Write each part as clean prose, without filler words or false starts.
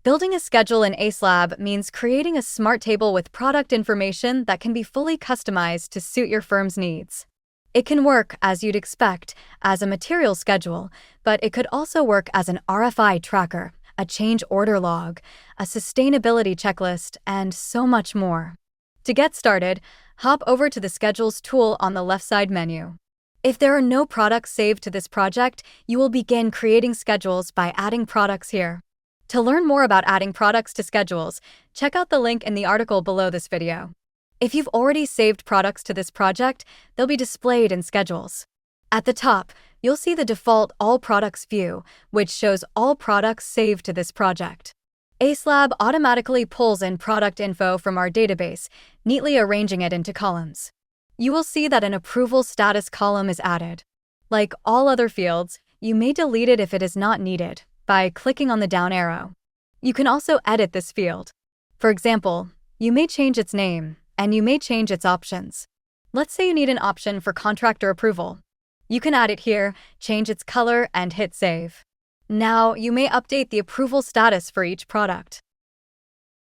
Building a schedule in AceLab means creating a smart table with product information that can be fully customized to suit your firm's needs. It can work, as you'd expect, as a material schedule, but it could also work as an RFI tracker, a change order log, a sustainability checklist, and so much more. To get started, hop over to the Schedules tool on the left side menu. If there are no products saved to this project, you will begin creating schedules by adding products here. To learn more about adding products to schedules, check out the link in the article below this video. If you've already saved products to this project, they'll be displayed in Schedules. At the top, you'll see the default All Products view, which shows all products saved to this project. AceLab automatically pulls in product info from our database, neatly arranging it into columns. You will see that an approval status column is added. Like all other fields, you may delete it if it is not needed by clicking on the down arrow. You can also edit this field. For example, you may change its name, and you may change its options. Let's say you need an option for contractor approval. You can add it here, change its color, and hit save. Now, you may update the approval status for each product.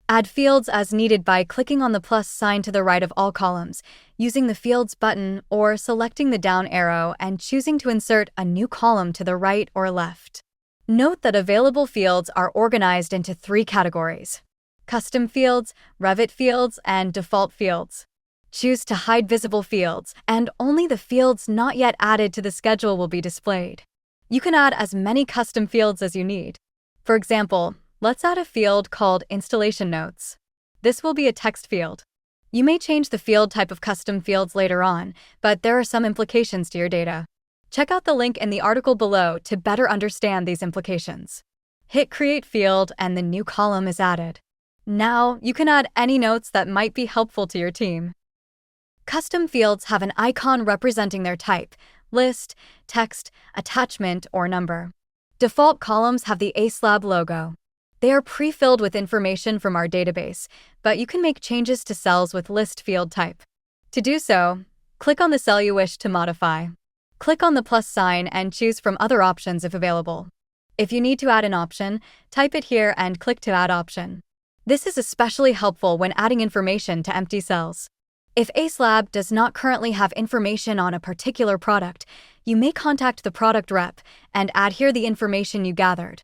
Add fields as needed by clicking on the plus sign to the right of all columns, using the Fields button, or selecting the down arrow and choosing to insert a new column to the right or left. Note that available fields are organized into 3 categories: custom fields, Revit fields, and default fields. Choose to hide visible fields, and only the fields not yet added to the schedule will be displayed. You can add as many custom fields as you need. For example, let's add a field called Installation Notes. This will be a text field. You may change the field type of custom fields later on, but there are some implications to your data. Check out the link in the article below to better understand these implications. Hit Create Field and the new column is added. Now, you can add any notes that might be helpful to your team. Custom fields have an icon representing their type: list, text, attachment, or number. Default columns have the AceLab logo. They are pre-filled with information from our database, but you can make changes to cells with list field type. To do so, click on the cell you wish to modify. Click on the plus sign and choose from other options if available. If you need to add an option, type it here and click to Add Option. This is especially helpful when adding information to empty cells. If AceLab does not currently have information on a particular product, you may contact the product rep and add here the information you gathered.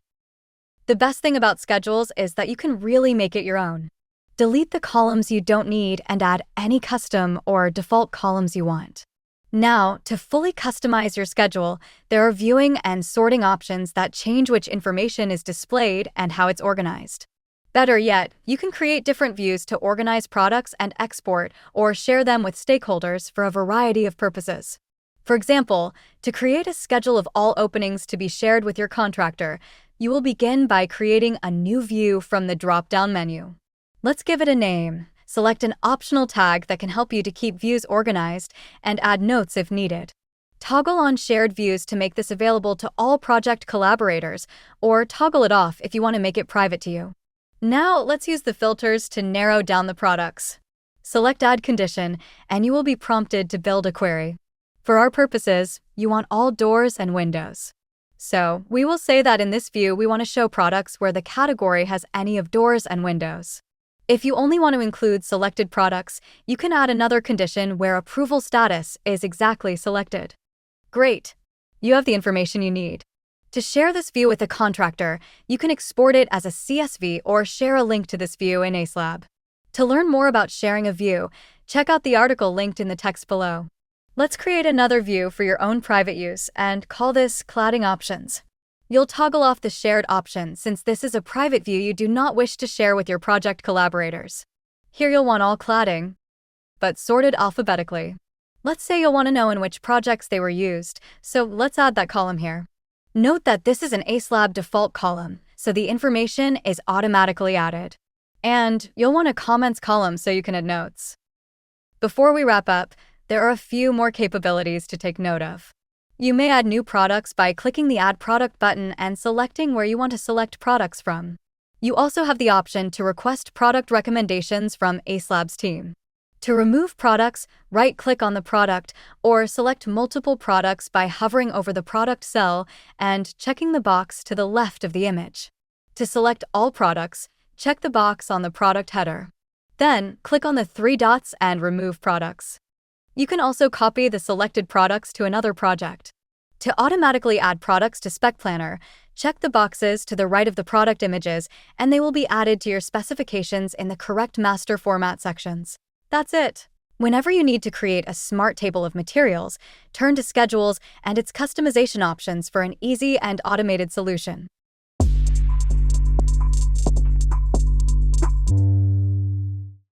The best thing about schedules is that you can really make it your own. Delete the columns you don't need and add any custom or default columns you want. Now, to fully customize your schedule, there are viewing and sorting options that change which information is displayed and how it's organized. Better yet, you can create different views to organize products and export or share them with stakeholders for a variety of purposes. For example, to create a schedule of all openings to be shared with your contractor, you will begin by creating a new view from the drop-down menu. Let's give it a name. Select an optional tag that can help you to keep views organized and add notes if needed. Toggle on shared views to make this available to all project collaborators, or toggle it off if you want to make it private to you. Now, let's use the filters to narrow down the products. Select Add Condition, and you will be prompted to build a query. For our purposes, you want all doors and windows. So, we will say that in this view we want to show products where the category has any of doors and windows. If you only want to include selected products, you can add another condition where approval status is exactly selected. Great! You have the information you need. To share this view with a contractor, you can export it as a CSV or share a link to this view in AceLab. To learn more about sharing a view, check out the article linked in the text below. Let's create another view for your own private use and call this Cladding Options. You'll toggle off the shared option since this is a private view you do not wish to share with your project collaborators. Here you'll want all cladding, but sorted alphabetically. Let's say you'll want to know in which projects they were used, so let's add that column here. Note that this is an AceLab default column, so the information is automatically added. And you'll want a comments column so you can add notes. Before we wrap up, there are a few more capabilities to take note of. You may add new products by clicking the Add Product button and selecting where you want to select products from. You also have the option to request product recommendations from AceLab's team. To remove products, right-click on the product or select multiple products by hovering over the product cell and checking the box to the left of the image. To select all products, check the box on the product header. Then, click on the three dots and remove products. You can also copy the selected products to another project. To automatically add products to Spec Planner, check the boxes to the right of the product images, and they will be added to your specifications in the correct master format sections. That's it. Whenever you need to create a smart table of materials, turn to Schedules and its customization options for an easy and automated solution.